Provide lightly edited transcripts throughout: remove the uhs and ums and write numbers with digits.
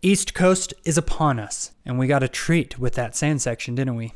East Coast is upon us, and we got a treat with that sand section, didn't we?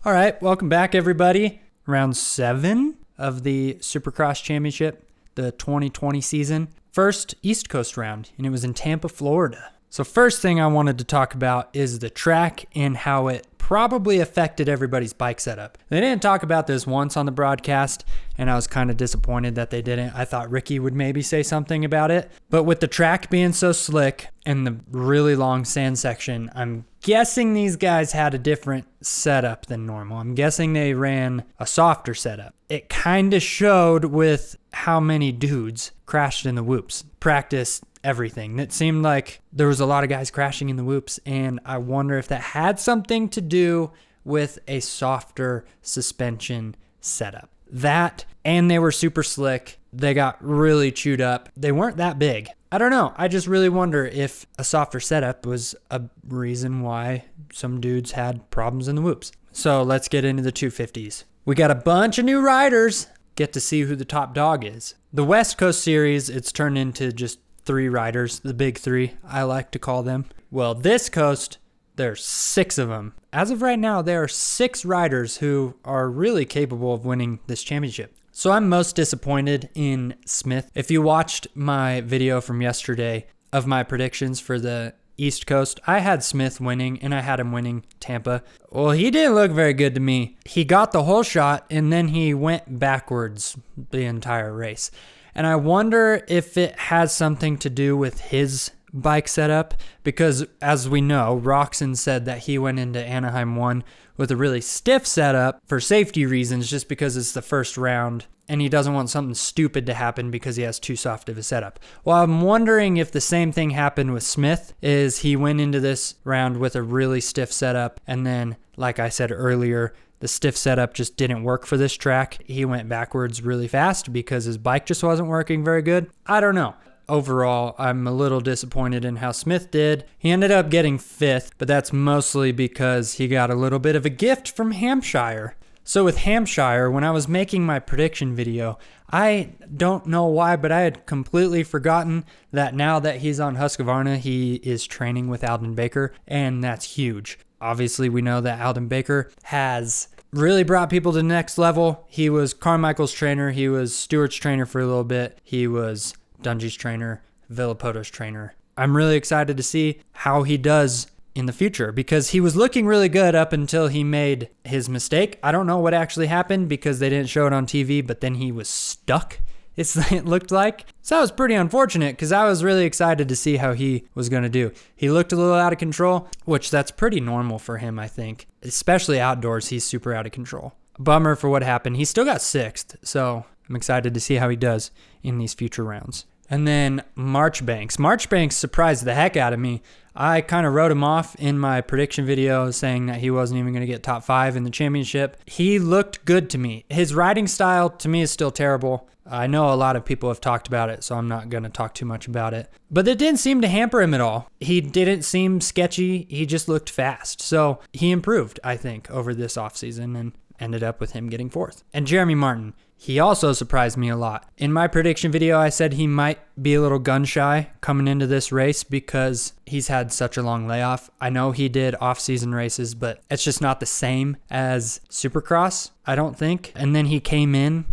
All right, welcome back, everybody. Round 7 of the Supercross Championship, the 2020 season. First East Coast round, and it was in Tampa, Florida. So first thing I wanted to talk about is the track and how it probably affected everybody's bike setup. They didn't talk about this once on the broadcast, and I was kind of disappointed that they didn't. I thought Ricky would maybe say something about it. But with the track being so slick and the really long sand section, I'm guessing these guys had a different setup than normal. I'm guessing they ran a softer setup. It kind of showed with how many dudes crashed in the whoops. Practice everything. It seemed like there was a lot of guys crashing in the whoops, and I wonder if that had something to do with a softer suspension setup. That, and they were super slick. They got really chewed up. They weren't that big. I don't know. I just really wonder if a softer setup was a reason why some dudes had problems in the whoops. So let's get into the 250s. We got a bunch of new riders. Get to see who the top dog is. The West Coast Series, it's turned into just 3 riders, the big 3, I like to call them. Well, this coast, there's 6 of them. As of right now, there are 6 riders who are really capable of winning this championship. So I'm most disappointed in Smith. If you watched my video from yesterday of my predictions for the East Coast, I had Smith winning, and I had him winning Tampa. Well, he didn't look very good to me. He got the whole shot, and then he went backwards the entire race. And I wonder if it has something to do with his bike setup, because as we know, Roczen said that he went into Anaheim 1 with a really stiff setup for safety reasons, just because it's the first round and he doesn't want something stupid to happen because he has too soft of a setup. Well, I'm wondering if the same thing happened with Smith, is he went into this round with a really stiff setup, and then, like I said earlier, the stiff setup just didn't work for this track. He went backwards really fast because his bike just wasn't working very good. I don't know. Overall, I'm a little disappointed in how Smith did. He ended up getting 5th, but that's mostly because he got a little bit of a gift from Hampshire. So with Hampshire, when I was making my prediction video, I don't know why, but I had completely forgotten that now that he's on Husqvarna, he is training with Alden Baker, and that's huge. Obviously, we know that Alden Baker has really brought people to the next level. He was Carmichael's trainer. He was Stewart's trainer for a little bit. He was Dungey's trainer, Villapoto's trainer. I'm really excited to see how he does in the future, because he was looking really good up until he made his mistake. I don't know what actually happened because they didn't show it on TV, but then he was stuck, it looked like. So that was pretty unfortunate, because I was really excited to see how he was going to do. He looked a little out of control, which that's pretty normal for him, I think. Especially outdoors, he's super out of control. Bummer for what happened. He still got 6th, so I'm excited to see how he does in these future rounds. And then Marchbanks. Marchbanks surprised the heck out of me. I kind of wrote him off in my prediction video, saying that he wasn't even going to get top 5 in the championship. He looked good to me. His riding style to me is still terrible. I know a lot of people have talked about it, so I'm not going to talk too much about it. But it didn't seem to hamper him at all. He didn't seem sketchy. He just looked fast. So he improved, I think, over this offseason, and ended up with him getting 4th. And Jeremy Martin, he also surprised me a lot. In my prediction video, I said he might be a little gun shy coming into this race because he's had such a long layoff. I know he did off-season races, but it's just not the same as Supercross, I don't think. And then he came in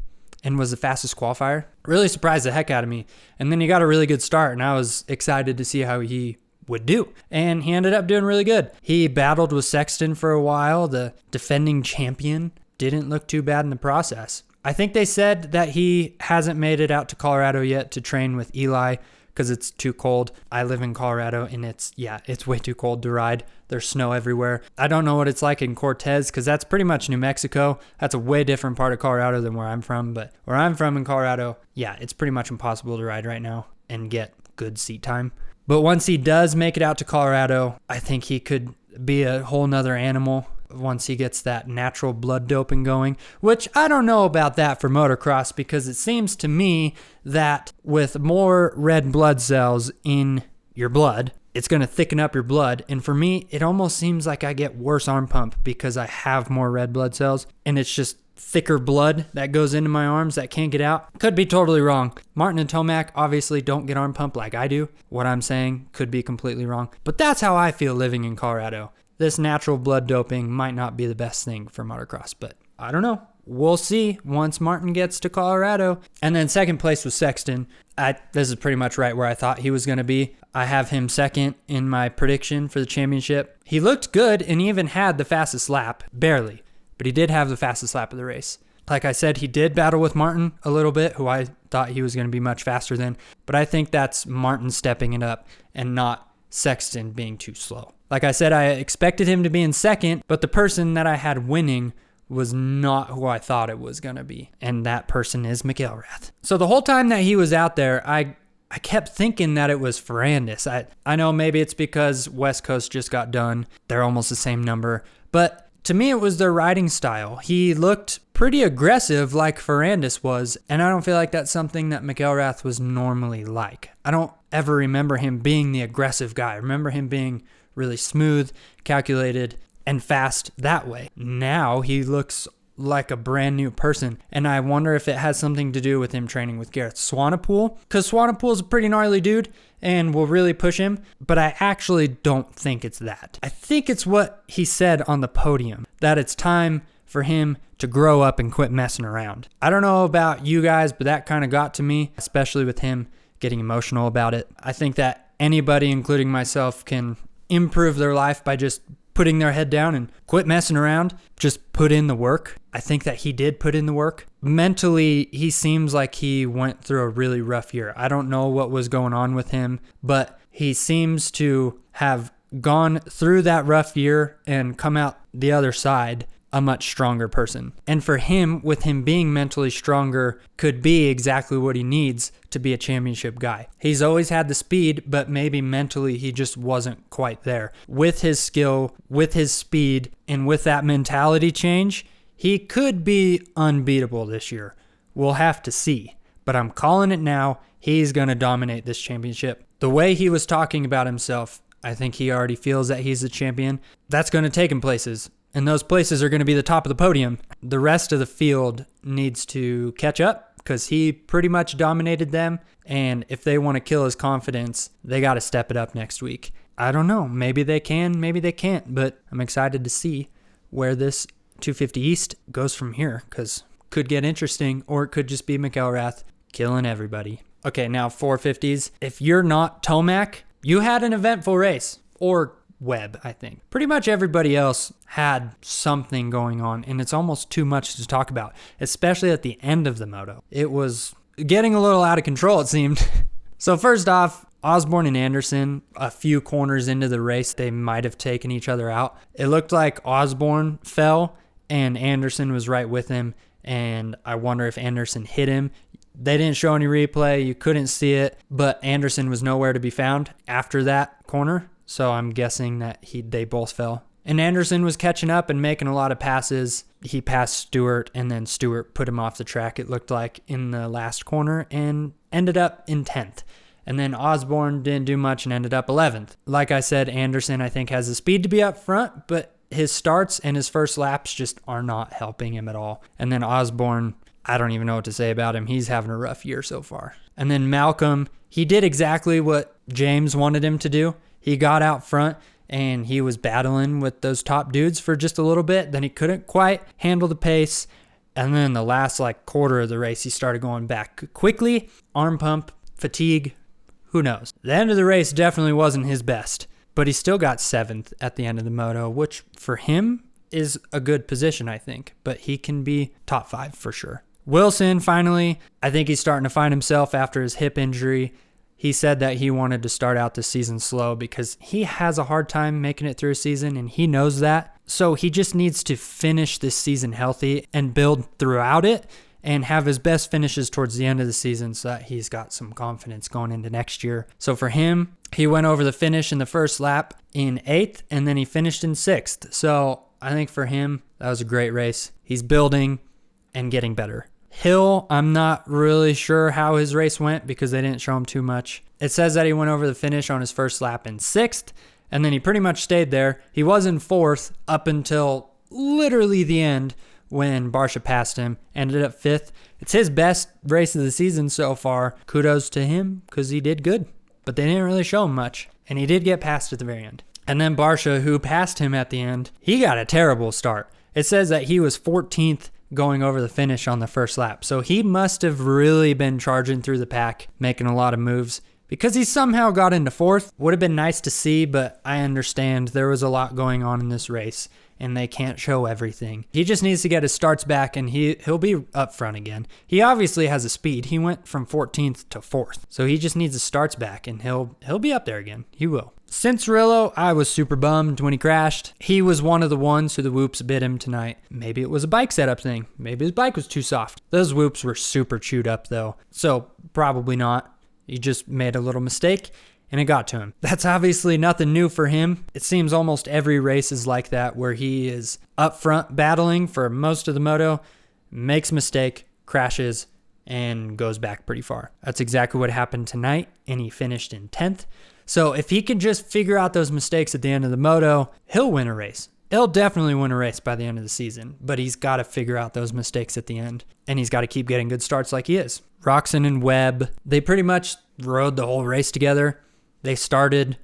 and was the fastest qualifier. Really surprised the heck out of me. And then he got a really good start, and I was excited to see how he would do. And he ended up doing really good. He battled with Sexton for a while, the defending champion. Didn't look too bad in the process. I think they said that he hasn't made it out to Colorado yet to train with Eli because it's too cold. I live in Colorado, and it's way too cold to ride. There's snow everywhere. I don't know what it's like in Cortez because that's pretty much New Mexico. That's a way different part of Colorado than where I'm from. But where I'm from in Colorado, it's pretty much impossible to ride right now and get good seat time. But once he does make it out to Colorado, I think he could be a whole nother animal once he gets that natural blood doping going, which I don't know about that for motocross, because it seems to me that with more red blood cells in your blood, it's going to thicken up your blood. And for me, it almost seems like I get worse arm pump because I have more red blood cells, and it's just thicker blood that goes into my arms that can't get out. Could be totally wrong. Martin and Tomac obviously don't get arm pump like I do. What I'm saying could be completely wrong. But that's how I feel living in Colorado. This natural blood doping might not be the best thing for motocross, but I don't know. We'll see once Martin gets to Colorado. And then second place was Sexton. This is pretty much right where I thought he was going to be. I have him second in my prediction for the championship. He looked good and he even had the fastest lap, barely. But he did have the fastest lap of the race. Like I said, he did battle with Martin a little bit, who I thought he was going to be much faster than. But I think that's Martin stepping it up and not Sexton being too slow. Like I said, I expected him to be in second, but the person that I had winning was not who I thought it was going to be. And that person is McElrath. So the whole time that he was out there, I kept thinking that it was Ferrandis. I know maybe it's because West Coast just got done. They're almost the same number. But to me, it was their riding style. He looked pretty aggressive like Ferrandis was, and I don't feel like that's something that McElrath was normally like. I don't ever remember him being the aggressive guy. I remember him being really smooth, calculated, and fast that way. Now he looks like a brand new person, and I wonder if it has something to do with him training with Garrett Swanepoel, because Swanepoel's a pretty gnarly dude and will really push him, but I actually don't think it's that. I think it's what he said on the podium, that it's time for him to grow up and quit messing around. I don't know about you guys, but that kind of got to me, especially with him getting emotional about it. I think that anybody, including myself, can improve their life by just putting their head down and quit messing around. Just put in the work. I think that he did put in the work. Mentally, he seems like he went through a really rough year. I don't know what was going on with him, but he seems to have gone through that rough year and come out the other side a much stronger person. And for him, with him being mentally stronger, could be exactly what he needs to be a championship guy. He's always had the speed, but maybe mentally he just wasn't quite there. With his skill, with his speed, and with that mentality change, he could be unbeatable this year. We'll have to see. But I'm calling it now. He's going to dominate this championship. The way he was talking about himself, I think he already feels that he's the champion. That's going to take him places. And those places are going to be the top of the podium. The rest of the field needs to catch up because he pretty much dominated them. And if they want to kill his confidence, they got to step it up next week. I don't know. Maybe they can, maybe they can't. But I'm excited to see where this 250 East goes from here, because it could get interesting, or it could just be McElrath killing everybody. Okay, now 450s. If you're not Tomac, you had an eventful race. Or Webb, I think. Pretty much everybody else had something going on, and it's almost too much to talk about, especially at the end of the moto. It was getting a little out of control, it seemed. So first off, Osborne and Anderson, a few corners into the race, they might have taken each other out. It looked like Osborne fell, and Anderson was right with him, and I wonder if Anderson hit him. They didn't show any replay, you couldn't see it, but Anderson was nowhere to be found after that corner. So I'm guessing that they both fell. And Anderson was catching up and making a lot of passes. He passed Stewart, and then Stewart put him off the track, it looked like, in the last corner, and ended up in 10th. And then Osborne didn't do much and ended up 11th. Like I said, Anderson, I think, has the speed to be up front, but his starts and his first laps just are not helping him at all. And then Osborne, I don't even know what to say about him. He's having a rough year so far. And then Malcolm, he did exactly what James wanted him to do. He got out front and he was battling with those top dudes for just a little bit. Then he couldn't quite handle the pace. And then the last quarter of the race, he started going back quickly. Arm pump, fatigue, who knows? The end of the race definitely wasn't his best, but he still got 7th at the end of the moto, which for him is a good position, I think. But he can be top 5 for sure. Wilson, finally, I think he's starting to find himself after his hip injury. He said that he wanted to start out the season slow because he has a hard time making it through a season, and he knows that. So he just needs to finish this season healthy and build throughout it and have his best finishes towards the end of the season so that he's got some confidence going into next year. So for him, he went over the finish in the first lap in 8th, and then he finished in 6th. So I think for him, that was a great race. He's building and getting better. Hill, I'm not really sure how his race went because they didn't show him too much. It says that he went over the finish on his first lap in 6th, and then he pretty much stayed there. He was in 4th up until literally the end when Barcia passed him, ended up 5th. It's his best race of the season so far. Kudos to him because he did good, but they didn't really show him much, and he did get passed at the very end. And then Barcia, who passed him at the end, he got a terrible start. It says that he was 14th going over the finish on the first lap. So he must have really been charging through the pack, making a lot of moves, because he somehow got into 4th. Would have been nice to see, but I understand there was a lot going on in this race, and they can't show everything. He just needs to get his starts back, and he'll be up front again. He obviously has a speed. He went from 14th to 4th. So he just needs his starts back, and he'll be up there again. He will. Cianciarulo, I was super bummed when he crashed. He was one of the ones who the whoops bit him tonight. Maybe it was a bike setup thing. Maybe his bike was too soft. Those whoops were super chewed up though, so probably not. He just made a little mistake and it got to him. That's obviously nothing new for him. It seems almost every race is like that, where he is up front battling for most of the moto, makes a mistake, crashes, and goes back pretty far. That's exactly what happened tonight, and he finished in 10th. So if he can just figure out those mistakes at the end of the moto, he'll win a race. He'll definitely win a race by the end of the season, but he's got to figure out those mistakes at the end, and he's got to keep getting good starts like he is. Roczen and Webb, they pretty much rode the whole race together. They started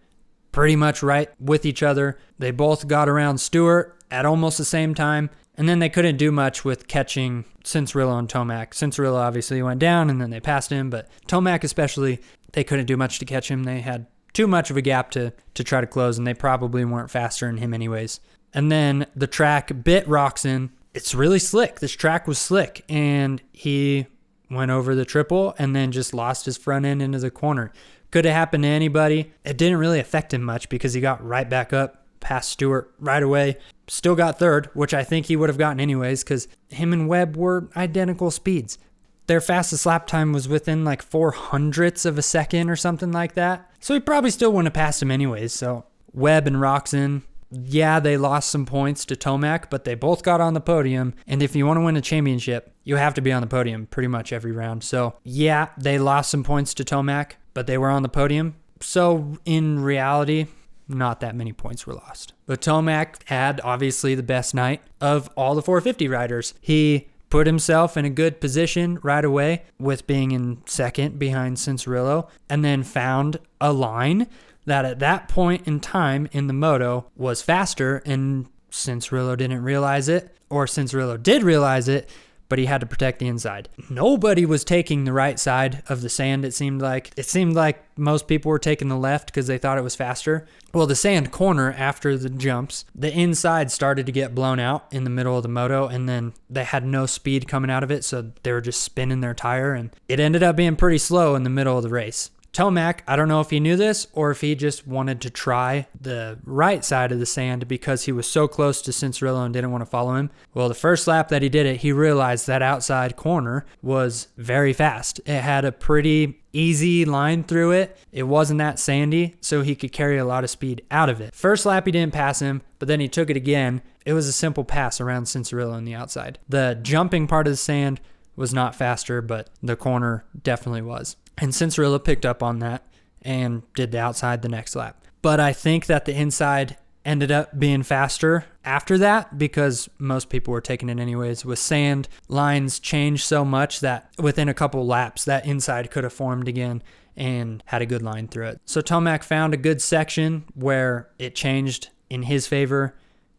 pretty much right with each other. They both got around Stewart at almost the same time, and then they couldn't do much with catching Cianciarulo and Tomac. Cianciarulo obviously went down, and then they passed him, but Tomac especially, they couldn't do much to catch him. They had too much of a gap to try to close, and they probably weren't faster than him anyways. And then the track bit Roczen. It's really slick. This track was slick, and he went over the triple and then just lost his front end into the corner. Could have happened to anybody. It didn't really affect him much because he got right back up past Stewart right away. Still got 3rd, which I think he would have gotten anyways because him and Webb were identical speeds. Their fastest lap time was within like 0.04 of a second or something like that. So he probably still wouldn't have passed him anyways. So Webb and Roczen, yeah, they lost some points to Tomac, but they both got on the podium. And if you want to win a championship, you have to be on the podium pretty much every round. So yeah, they lost some points to Tomac, but they were on the podium. So in reality, not that many points were lost. But Tomac had obviously the best night of all the 450 riders. He put himself in a good position right away with being in 2nd behind Cianciarulo, and then found a line that at that point in time in the moto was faster, and Cianciarulo didn't realize it, or Cianciarulo did realize it, but he had to protect the inside. Nobody was taking the right side of the sand, it seemed like. It seemed like most people were taking the left because they thought it was faster. Well, the sand corner after the jumps, the inside started to get blown out in the middle of the moto, and then they had no speed coming out of it, so they were just spinning their tire, and it ended up being pretty slow in the middle of the race. Tomac, I don't know if he knew this or if he just wanted to try the right side of the sand because he was so close to Cianciarulo and didn't want to follow him. Well, the first lap that he did it, he realized that outside corner was very fast. It had a pretty easy line through it. It wasn't that sandy, so he could carry a lot of speed out of it. First lap, he didn't pass him, but then he took it again. It was a simple pass around Cianciarulo on the outside. The jumping part of the sand was not faster, but the corner definitely was. And Cianciarulo picked up on that and did the outside the next lap. But I think that the inside ended up being faster after that because most people were taking it anyways. With sand, lines changed so much that within a couple laps, that inside could have formed again and had a good line through it. So Tomac found a good section where it changed in his favor,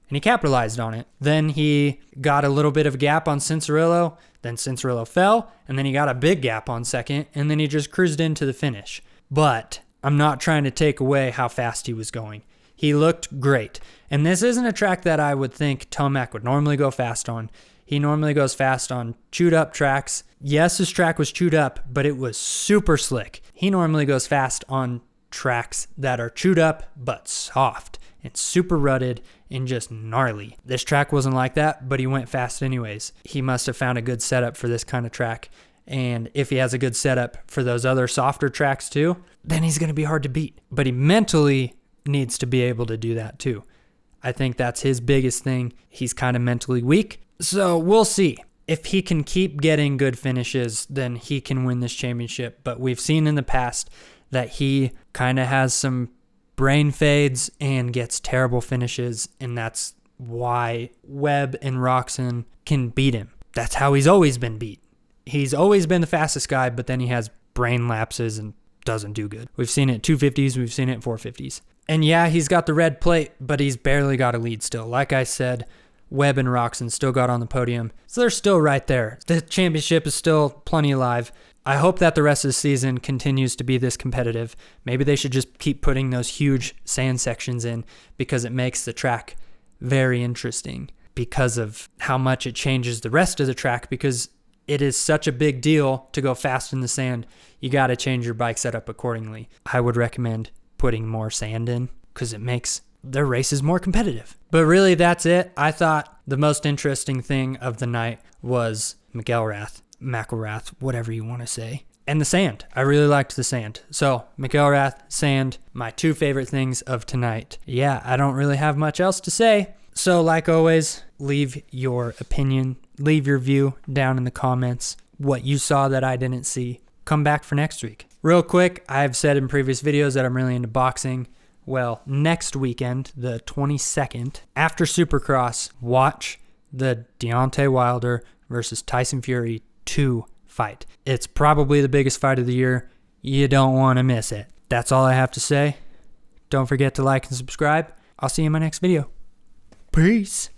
and he capitalized on it. Then he got a little bit of a gap on Cianciarulo, then Cianciarulo fell, and then he got a big gap on 2nd, and then he just cruised into the finish. But I'm not trying to take away how fast he was going. He looked great. And this isn't a track that I would think Tomac would normally go fast on. He normally goes fast on chewed up tracks. Yes, his track was chewed up, but it was super slick. He normally goes fast on tracks that are chewed up but soft and super rutted and just gnarly. This track wasn't like that, but he went fast anyways. He must have found a good setup for this kind of track. And if he has a good setup for those other softer tracks too, then he's going to be hard to beat. But he mentally needs to be able to do that too. I think that's his biggest thing. He's kind of mentally weak. So we'll see. If he can keep getting good finishes, then he can win this championship. But we've seen in the past that he kind of has some brain fades and gets terrible finishes, and that's why Webb and Roczen can beat him. That's how he's always been beat. He's always been the fastest guy, but then he has brain lapses and doesn't do good. We've seen it at 250s, we've seen it at 450s. And yeah, he's got the red plate, but he's barely got a lead still. Like I said, Webb and Roczen still got on the podium, so they're still right there. The championship is still plenty alive. I hope that the rest of the season continues to be this competitive. Maybe they should just keep putting those huge sand sections in because it makes the track very interesting because of how much it changes the rest of the track, because it is such a big deal to go fast in the sand. You got to change your bike setup accordingly. I would recommend putting more sand in because it makes their races more competitive. But really, that's it. I thought the most interesting thing of the night was McElrath, whatever you want to say, and the sand. I really liked the sand. So McElrath, sand, my two favorite things of tonight. Yeah, I don't really have much else to say. So like always, leave your opinion, leave your view down in the comments, what you saw that I didn't see. Come back for next week. Real quick, I've said in previous videos that I'm really into boxing. Well, next weekend, the 22nd, after Supercross, watch the Deontay Wilder versus Tyson Fury 2 fight. It's probably the biggest fight of the year. You don't want to miss it. That's all I have to say. Don't forget to like and subscribe. I'll see you in my next video. Peace.